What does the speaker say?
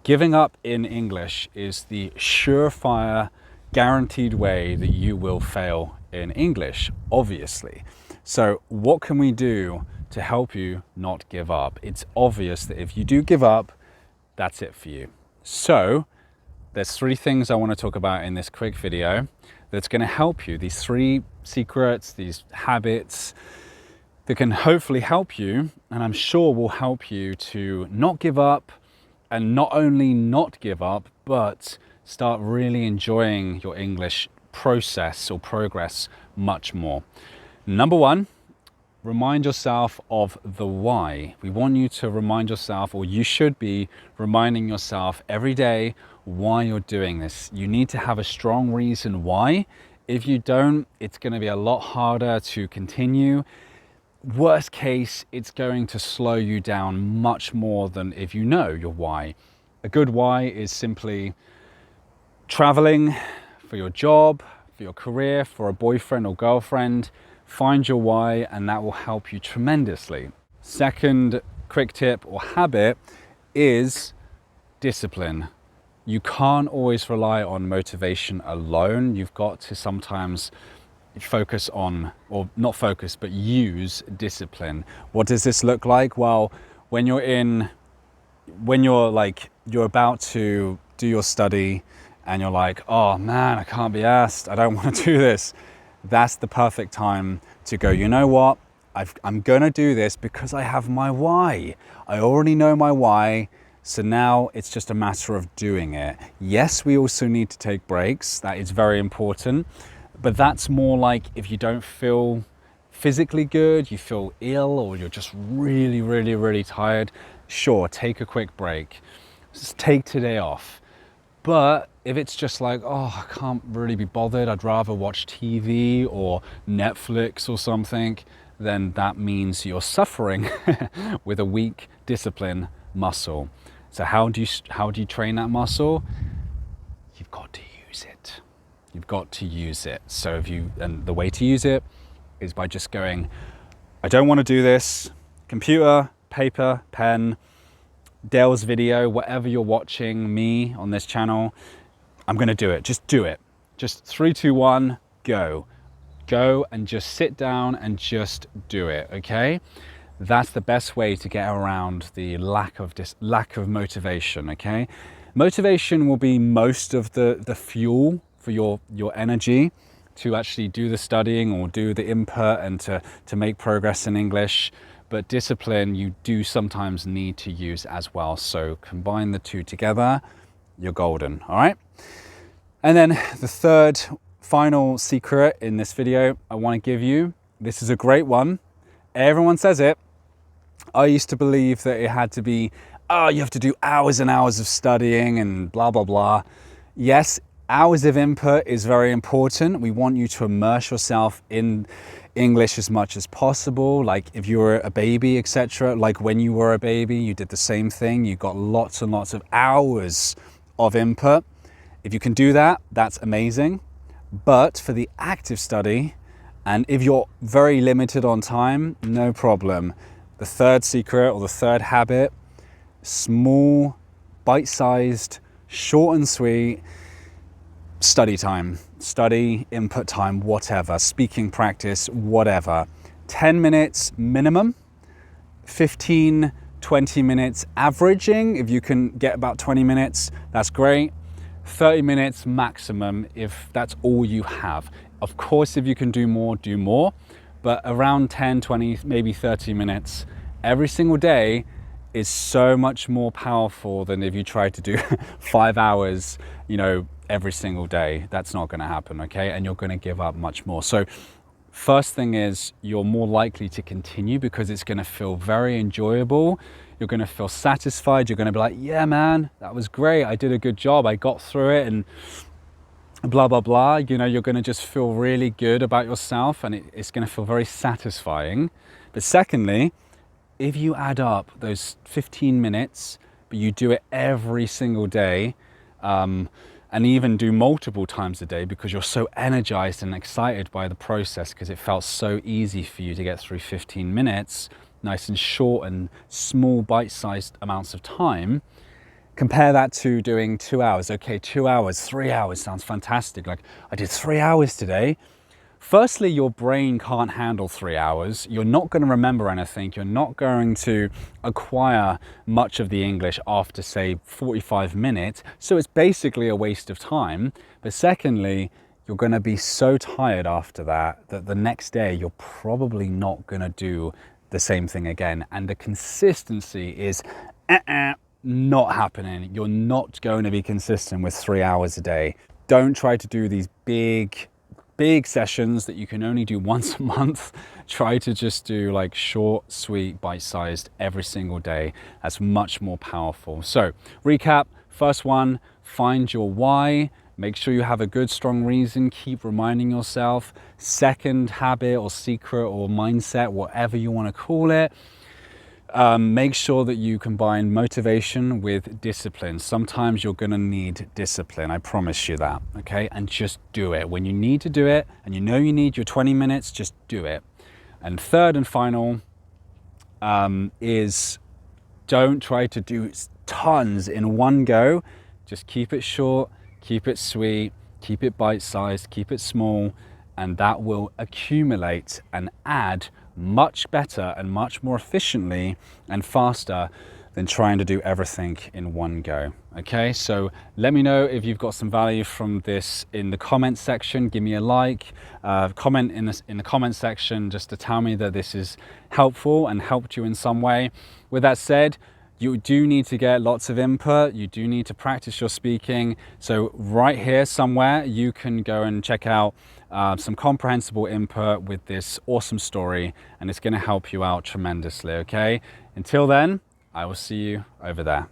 Giving up in English is the surefire, guaranteed way that you will fail in English, obviously. So what can we do to help you not give up? It's obvious that if you do give up, that's it for you. So there's 3 things I want to talk about in this quick video that's going to help you. These 3 secrets, these habits that can hopefully help you, and I'm sure will help you to not give up, and not only not give up, but start really enjoying your English process or progress much more. Number 1, remind yourself of the why. We want you to remind yourself, or you should be reminding yourself every day why you're doing this. You need to have a strong reason why. If you don't, it's going to be a lot harder to continue. Worst case, it's going to slow you down much more than if you know your why. A good why is simply traveling for your job, for your career, for a boyfriend or girlfriend. Find your why, and that will help you tremendously. Second quick tip or habit is discipline. You can't always rely on motivation alone. You've got to sometimes focus on, or not focus, but use discipline. What does this look like? Well, when you're about to do your study and you're like, oh man, I can't be asked, I don't want to do this. That's the perfect time to go, you know what? I'm gonna do this because I have my why. I already know my why. So now it's just a matter of doing it. Yes, we also need to take breaks. That is very important. But that's more like if you don't feel physically good, you feel ill, or you're just really, really, really tired, sure, take a quick break. Just take today off. But if it's just like, oh, I can't really be bothered, I'd rather watch TV or Netflix or something, then that means you're suffering with a weak discipline muscle. So how do you train that muscle? You've got to use it. You've got to use it. So and the way to use it is by just going, I don't want to do this. Computer, paper, pen, Dale's video, whatever you're watching me on this channel, I'm going to do it. Just do it. Just 3, 2, 1, go. Go and just sit down and just do it, okay? That's the best way to get around the lack of motivation, okay? Motivation will be most of the fuel for your energy to actually do the studying or do the input and to make progress in English. But discipline you do sometimes need to use as well. So combine the 2 together, you're golden, all right? And then the third final secret in this video I want to give you, this is a great one. Everyone says it. I used to believe that it had to be, oh, you have to do hours and hours of studying and blah, blah, blah. Yes, hours of input is very important. We want you to immerse yourself in English as much as possible. Like if you were a baby, etc. Like when you were a baby, you did the same thing. You got lots and lots of hours of input. If you can do that, that's amazing. But for the active study, and if you're very limited on time, no problem. The third secret or the third habit, small, bite-sized, short and sweet study time, study, input time, whatever, speaking practice, whatever. 10 minutes minimum, 15, 20 minutes averaging. If you can get about 20 minutes, that's great. 30 minutes maximum if that's all you have. Of course, if you can do more, but around 10, 20, maybe 30 minutes every single day is so much more powerful than if you try to do 5 hours, every single day. That's not going to happen, okay? And you're going to give up much more. So first thing is you're more likely to continue because it's going to feel very enjoyable. You're going to feel satisfied. You're going to be like, yeah, man, that was great. I did a good job. I got through it and blah, blah, blah. You're going to just feel really good about yourself and it's going to feel very satisfying. But secondly, if you add up those 15 minutes, but you do it every single day, and even do multiple times a day because you're so energized and excited by the process because it felt so easy for you to get through 15 minutes, nice and short and small bite-sized amounts of time, Compare that to doing 2 hours. Okay, 2 hours, 3 hours sounds fantastic. Like, I did 3 hours today. Firstly, your brain can't handle 3 hours. You're not going to remember anything. You're not going to acquire much of the English after, say, 45 minutes. So it's basically a waste of time. But secondly, you're going to be so tired after that that the next day you're probably not going to do the same thing again. And the consistency is not happening. You're not going to be consistent with 3 hours a day. Don't try to do these big sessions that you can only do once a month. Try to just do like short, sweet, bite-sized every single day. That's much more powerful. So recap, first one, find your why. Make sure you have a good, strong reason. Keep reminding yourself. Second habit or secret or mindset, whatever you want to call it. Make sure that you combine motivation with discipline. Sometimes you're going to need discipline, I promise you that, okay? And just do it. When you need to do it and you know you need your 20 minutes, just do it. And third and final is don't try to do tons in one go. Just keep it short, keep it sweet, keep it bite-sized, keep it small, and that will accumulate and add much better and much more efficiently and faster than trying to do everything in one go. Okay, so let me know if you've got some value from this in the comment section. Give me a like, comment in the comment section just to tell me that this is helpful and helped you in some way. With that said, you do need to get lots of input. You do need to practice your speaking. So right here somewhere, you can go and check out some comprehensible input with this awesome story, and it's going to help you out tremendously, okay? Until then, I will see you over there.